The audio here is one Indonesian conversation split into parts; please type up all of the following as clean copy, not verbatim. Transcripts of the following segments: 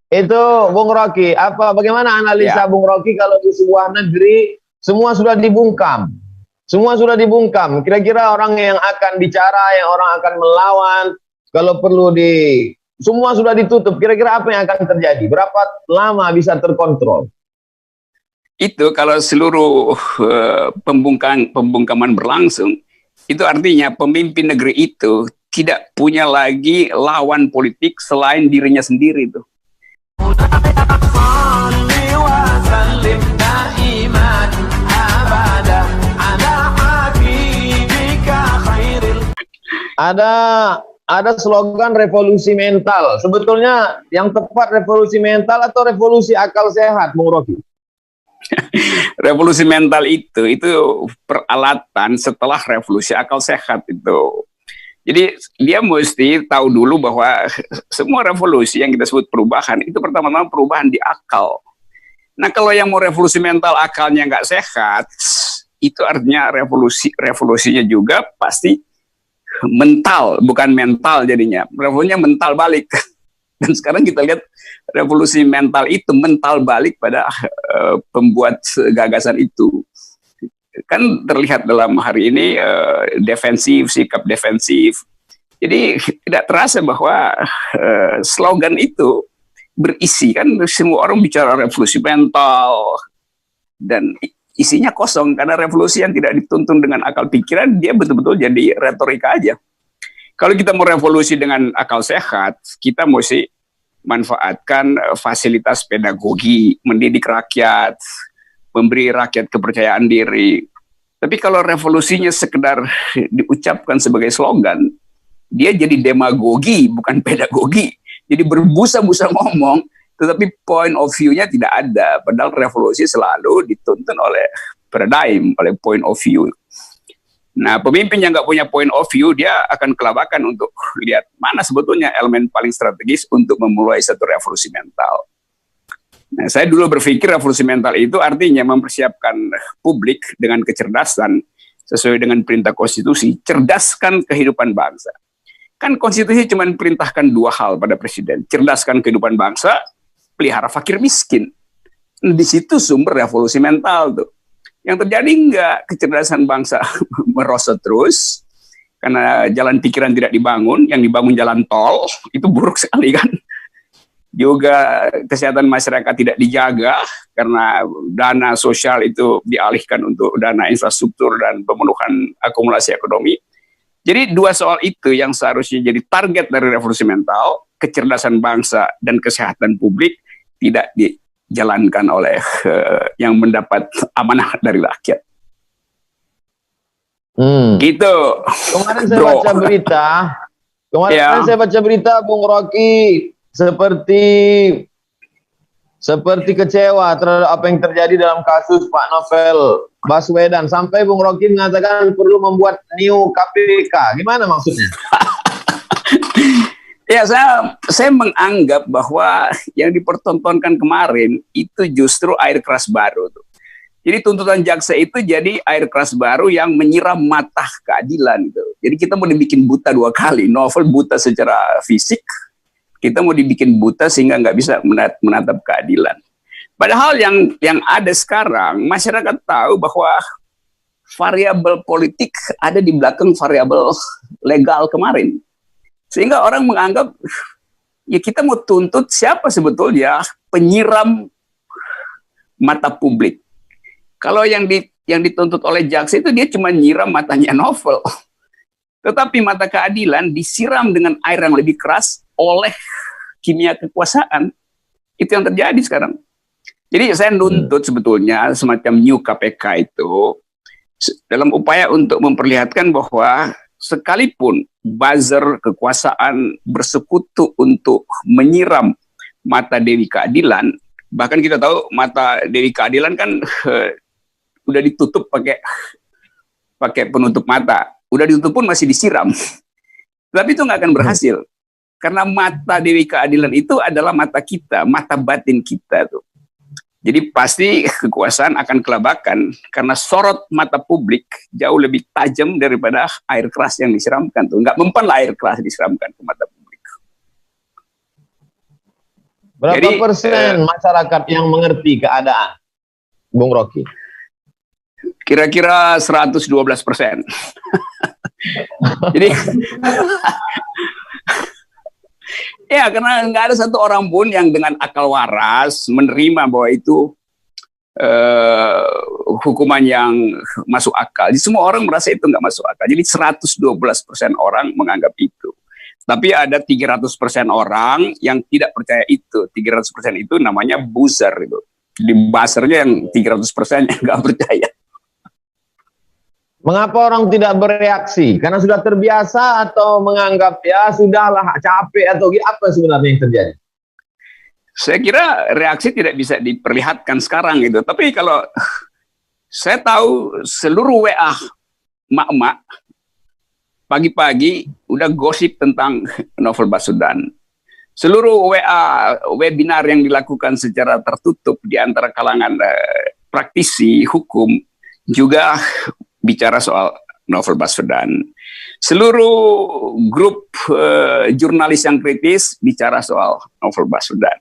Itu Bung Rocky, bagaimana analisa Ya, Bung Rocky kalau di sebuah negeri semua sudah dibungkam? Semua sudah dibungkam. Kira-kira orang yang akan bicara, yang orang akan melawan, kalau perlu semua sudah ditutup. Kira-kira apa yang akan terjadi? Berapa lama bisa terkontrol? itu kalau seluruh pembungkaman berlangsung, itu artinya pemimpin negeri itu tidak punya lagi lawan politik selain dirinya sendiri tuh. Ada ada slogan revolusi mental. Sebetulnya yang tepat revolusi mental atau revolusi akal sehat, Bung Rocky? Revolusi mental itu peralatan setelah revolusi akal sehat itu. Jadi dia mesti tahu dulu bahwa semua revolusi yang kita sebut perubahan itu pertama-tama perubahan di akal. Nah kalau yang mau revolusi mental akalnya nggak sehat, itu artinya revolusinya juga pasti mental, bukan mental jadinya. Revolusinya mental balik. Dan sekarang kita lihat revolusi mental itu mental balik pada pembuat gagasan itu. Kan terlihat dalam hari ini defensif, sikap defensif. Jadi tidak terasa bahwa slogan itu berisi, kan semua orang bicara revolusi mental dan isinya kosong karena revolusi yang tidak dituntun dengan akal pikiran dia betul-betul jadi retorika aja. Kalau kita mau revolusi dengan akal sehat, kita mesti manfaatkan fasilitas pedagogi, mendidik rakyat, memberi rakyat kepercayaan diri. Tapi kalau revolusinya sekedar diucapkan sebagai slogan, dia jadi demagogi, bukan pedagogi. Jadi berbusa-busa ngomong, tetapi point of view-nya tidak ada. Padahal revolusi selalu dituntun oleh paradigm, oleh point of view. Nah, pemimpin yang nggak punya point of view, dia akan kelabakan untuk lihat mana sebetulnya elemen paling strategis untuk memulai satu revolusi mental. Nah, saya dulu berpikir revolusi mental itu artinya mempersiapkan publik dengan kecerdasan sesuai dengan perintah konstitusi, cerdaskan kehidupan bangsa. Kan konstitusi cuma perintahkan dua hal pada presiden, cerdaskan kehidupan bangsa, pelihara fakir miskin. Di situ sumber revolusi mental tuh. Yang terjadi enggak, kecerdasan bangsa merosot terus karena jalan pikiran tidak dibangun, yang dibangun jalan tol, itu buruk sekali kan. Juga kesehatan masyarakat tidak dijaga karena dana sosial itu dialihkan untuk dana infrastruktur dan pemenuhan akumulasi ekonomi. Jadi dua soal itu yang seharusnya jadi target dari revolusi mental, kecerdasan bangsa dan kesehatan publik, tidak dijalankan oleh yang mendapat amanah dari rakyat. Gitu. Kemarin saya baca berita, saya baca berita Bung Rocky seperti kecewa terhadap apa yang terjadi dalam kasus Pak Novel Baswedan, sampai Bung Rocky mengatakan perlu membuat new KPK. Gimana maksudnya? Ya, saya menganggap bahwa yang dipertontonkan kemarin itu justru air keras baru tuh. Jadi tuntutan jaksa itu jadi air keras baru yang menyiram mata keadilan gitu. Jadi kita mau dibikin buta dua kali. Novel buta secara fisik, kita mau dibikin buta sehingga nggak bisa menatap keadilan. Padahal yang ada sekarang, masyarakat tahu bahwa variabel politik ada di belakang variabel legal kemarin. Sehingga orang menganggap, ya kita mau tuntut siapa sebetulnya penyiram mata publik. Kalau yang dituntut oleh jaksa itu dia cuma nyiram matanya Novel. Tetapi mata keadilan disiram dengan air yang lebih keras oleh kimia kekuasaan. Itu yang terjadi sekarang. Jadi saya nuntut sebetulnya semacam new KPK itu dalam upaya untuk memperlihatkan bahwa sekalipun buzzer kekuasaan bersekutu untuk menyiram mata Dewi Keadilan, bahkan kita tahu mata Dewi Keadilan kan udah ditutup pakai penutup mata, udah ditutup pun masih disiram, tapi itu nggak akan berhasil karena mata Dewi Keadilan itu adalah mata kita, mata batin kita tuh. Jadi pasti kekuasaan akan kelabakan karena sorot mata publik jauh lebih tajam daripada air keras yang disiramkan tuh. Nggak mempan lah air keras disiramkan ke mata publik. Berapa Jadi, persen masyarakat yang mengerti keadaan, Bung Rocky? kira-kira 112%. Jadi, ya karena nggak ada satu orang pun yang dengan akal waras menerima bahwa itu hukuman yang masuk akal. Jadi semua orang merasa itu nggak masuk akal. Jadi 112% orang menganggap itu. Tapi ada 300% orang yang tidak percaya itu. 300% itu namanya buzzer itu. Di buzzernya yang 300% yang nggak percaya. Mengapa orang tidak bereaksi? Karena sudah terbiasa atau menganggap ya sudahlah capek atau apa sebenarnya yang terjadi? Saya kira reaksi tidak bisa diperlihatkan sekarang gitu. Tapi kalau saya tahu seluruh WA mak-mak pagi-pagi udah gosip tentang Novel Baswedan. Seluruh WA webinar yang dilakukan secara tertutup di antara kalangan praktisi hukum juga bicara soal Novel Baswedan. Seluruh grup jurnalis yang kritis bicara soal Novel Baswedan.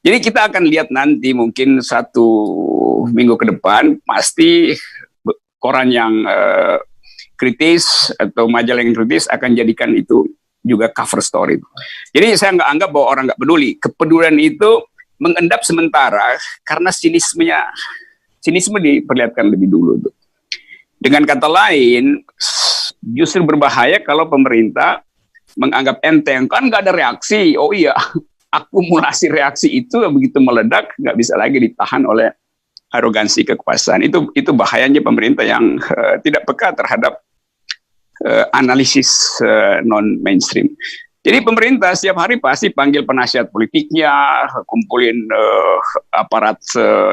Jadi kita akan lihat nanti mungkin 1 minggu ke depan pasti koran yang kritis atau majalah yang kritis akan jadikan itu juga cover story. Jadi saya nggak anggap bahwa orang nggak peduli. Kepedulian itu mengendap sementara karena sinisme diperlihatkan lebih dulu tuh. Dengan kata lain, justru berbahaya kalau pemerintah menganggap enteng, kan nggak ada reaksi. Oh iya, akumulasi reaksi itu begitu meledak, nggak bisa lagi ditahan oleh arogansi kekuasaan. Itu bahayanya pemerintah yang tidak peka terhadap analisis non-mainstream. Jadi pemerintah setiap hari pasti panggil penasihat politiknya, kumpulin aparat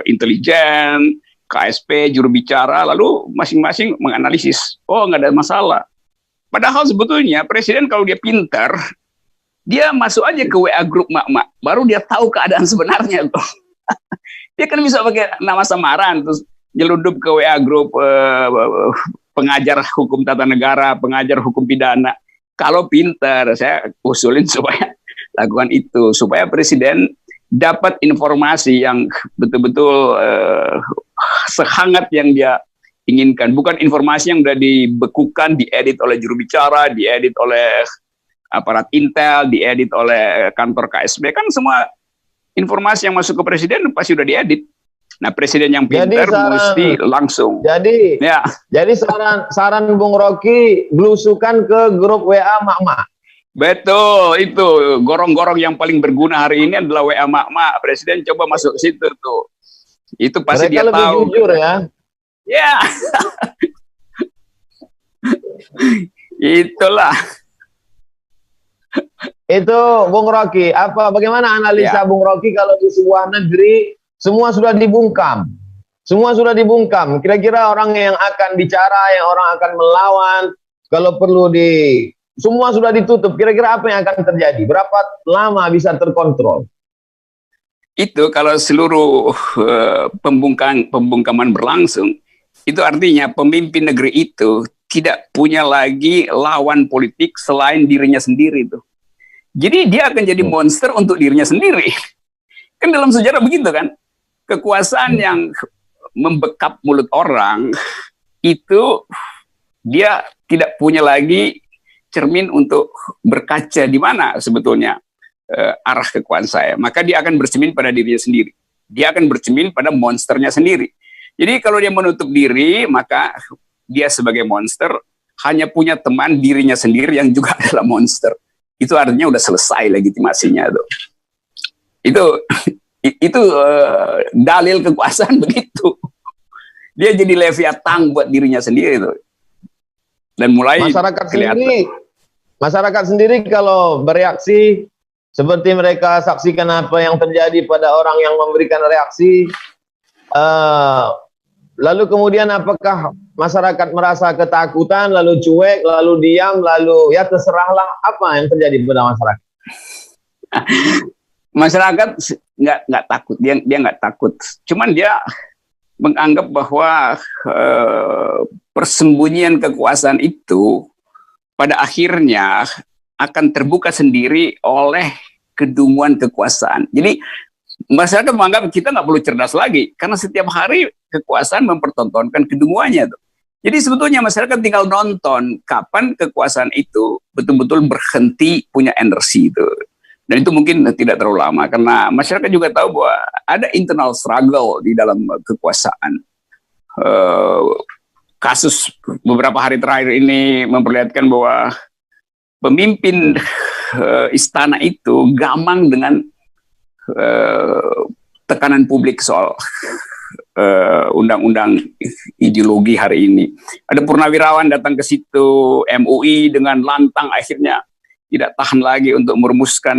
intelijen, KSP, juru bicara, lalu masing-masing menganalisis. Oh, nggak ada masalah. Padahal sebetulnya presiden kalau dia pintar, dia masuk aja ke WA grup mak-mak, baru dia tahu keadaan sebenarnya. Dia kan bisa pakai nama samaran, terus nyeludup ke WA grup pengajar hukum tata negara, pengajar hukum pidana. Kalau pintar, saya usulin supaya lakukan itu, supaya presiden dapat informasi yang betul-betul sehangat yang dia inginkan. Bukan informasi yang sudah dibekukan, diedit oleh juru bicara, diedit oleh aparat intel, diedit oleh kantor KSB. Kan semua informasi yang masuk ke presiden pasti sudah diedit. Nah, presiden yang pintar mesti langsung. Jadi saran Bung Rocky, belusukan ke grup WA mak-mak. Betul, itu gorong-gorong yang paling berguna hari ini adalah WA mak-mak. Presiden coba masuk ke situ tuh. Itu pasti mereka dia lebih tahu. Jujur ya. Ya. Itulah. Itu Bung Rocky, bagaimana analisa Bung Rocky kalau di sebuah negeri semua sudah dibungkam. Semua sudah dibungkam. Kira-kira orang yang akan bicara, yang orang akan melawan, kalau perlu semua sudah ditutup, kira-kira apa yang akan terjadi? Berapa lama bisa terkontrol? Itu kalau seluruh pembungkaman berlangsung, itu artinya pemimpin negeri itu tidak punya lagi lawan politik selain dirinya sendiri itu. Jadi dia akan jadi monster untuk dirinya sendiri. Kan dalam sejarah begitu kan? Kekuasaan yang membekap mulut orang itu dia tidak punya lagi cermin untuk berkaca di mana sebetulnya arah kekuasaan saya. Maka dia akan bercermin pada dirinya sendiri. Dia akan bercermin pada monsternya sendiri. Jadi kalau dia menutup diri, maka dia sebagai monster hanya punya teman dirinya sendiri yang juga adalah monster. Itu artinya udah selesai legitimasinya tuh. Itu dalil kekuasaan begitu. Dia jadi Leviathan buat dirinya sendiri tuh. Dan mulai masyarakat sendiri kalau bereaksi seperti mereka saksikan apa yang terjadi pada orang yang memberikan reaksi, lalu kemudian apakah masyarakat merasa ketakutan, lalu cuek, lalu diam, lalu ya terserahlah, apa yang terjadi pada masyarakat? Masyarakat nggak takut, dia nggak takut, cuman dia menganggap bahwa persembunyian kekuasaan itu pada akhirnya akan terbuka sendiri oleh kedunguan kekuasaan. Jadi masyarakat menganggap kita nggak perlu cerdas lagi karena setiap hari kekuasaan mempertontonkan kedunguannya tuh. Jadi sebetulnya masyarakat tinggal nonton kapan kekuasaan itu betul-betul berhenti punya energi itu. Dan itu mungkin tidak terlalu lama karena masyarakat juga tahu bahwa ada internal struggle di dalam kekuasaan. Kasus beberapa hari terakhir ini memperlihatkan bahwa pemimpin istana itu gamang dengan tekanan publik soal undang-undang ideologi hari ini. Ada purnawirawan datang ke situ, MUI dengan lantang akhirnya tidak tahan lagi untuk merumuskan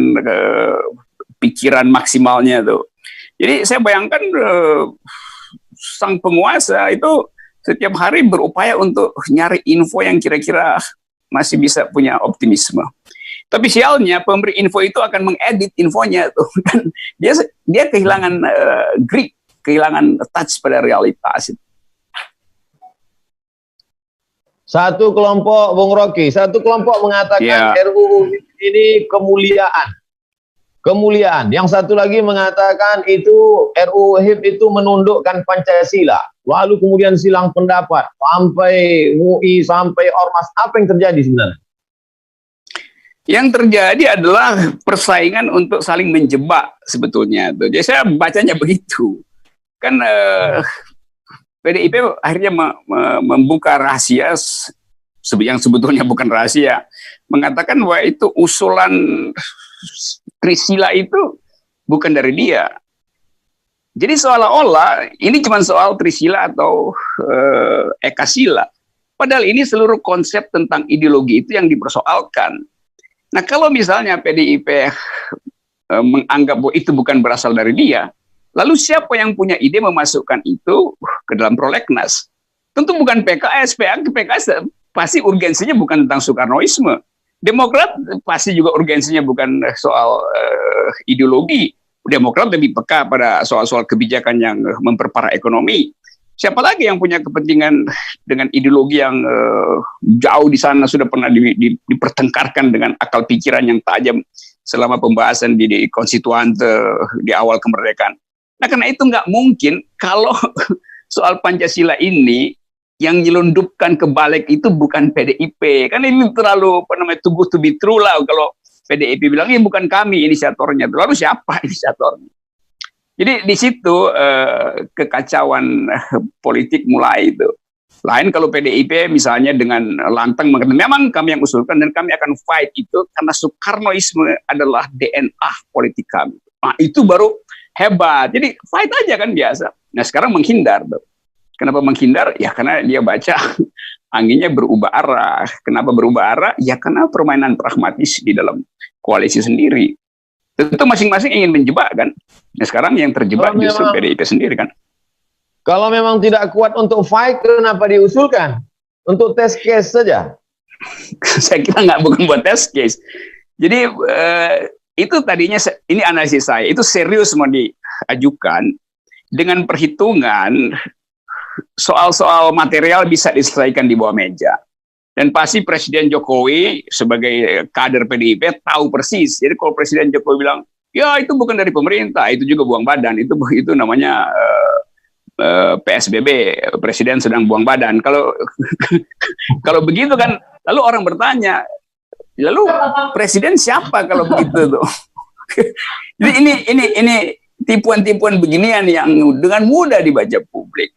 pikiran maksimalnya tuh. Jadi saya bayangkan sang penguasa itu setiap hari berupaya untuk nyari info yang kira-kira masih bisa punya optimisme. Tapi sialnya pemberi info itu akan mengedit infonya tuh, dan dia kehilangan grip, kehilangan touch pada realitas. Satu kelompok, Bung Rocky, satu kelompok mengatakan RUU ini kemuliaan. Kemuliaan. Yang satu lagi mengatakan itu RUU HIP itu menundukkan Pancasila. Lalu kemudian silang pendapat sampai MUI, sampai Ormas. Apa yang terjadi sebenarnya? Yang terjadi adalah persaingan untuk saling menjebak sebetulnya. Jadi saya bacanya begitu. Kan PDIP akhirnya membuka rahasia yang sebetulnya bukan rahasia. Mengatakan bahwa itu usulan Trisila itu bukan dari dia. Jadi seolah-olah ini cuma soal Trisila atau Ekasila. Padahal ini seluruh konsep tentang ideologi itu yang dipersoalkan. Nah, kalau misalnya PDIP menganggap bahwa itu bukan berasal dari dia, lalu siapa yang punya ide memasukkan itu ke dalam prolegnas? Tentu bukan PKS. PKS pasti urgensinya bukan tentang Soekarnoisme. Demokrat pasti juga urgensinya bukan soal ideologi. Demokrat lebih peka pada soal-soal kebijakan yang memperparah ekonomi. Siapa lagi yang punya kepentingan dengan ideologi yang jauh di sana sudah pernah dipertengkarkan dengan akal pikiran yang tajam selama pembahasan di konstituante di awal kemerdekaan. Nah, karena itu nggak mungkin kalau soal Pancasila ini yang nyelundupkan ke balik itu bukan PDIP. Kan ini terlalu too good to be true lah kalau PDIP bilang ini bukan kami inisiatornya. Lalu siapa inisiatornya? Jadi di situ kekacauan politik mulai itu. Lain kalau PDIP misalnya dengan lantang mengatakan memang kami yang usulkan dan kami akan fight itu karena Soekarnoisme adalah DNA politik kami. Nah, itu baru hebat. Jadi fight aja kan biasa. Nah, sekarang menghindar. Kenapa menghindar? Ya karena dia baca anginnya berubah arah. Kenapa berubah arah? Ya karena permainan pragmatis di dalam koalisi sendiri. Tentu masing-masing ingin menjebak kan. Nah, sekarang yang terjebak justru PDIP sendiri kan. Kalau memang tidak kuat untuk fight, kenapa diusulkan? Untuk test case saja? Saya kira bukan buat test case. Jadi itu tadinya, ini analisis saya, itu serius mau diajukan dengan perhitungan soal-soal material bisa diselesaikan di bawah meja. Dan pasti Presiden Jokowi sebagai kader PDIP tahu persis. Jadi kalau Presiden Jokowi bilang, ya itu bukan dari pemerintah, itu juga buang badan, itu namanya PSBB, Presiden sedang buang badan. Kalau kalau begitu kan, lalu orang bertanya, lalu Presiden siapa kalau begitu tuh? Jadi ini tipuan-tipuan beginian yang dengan mudah dibaca publik.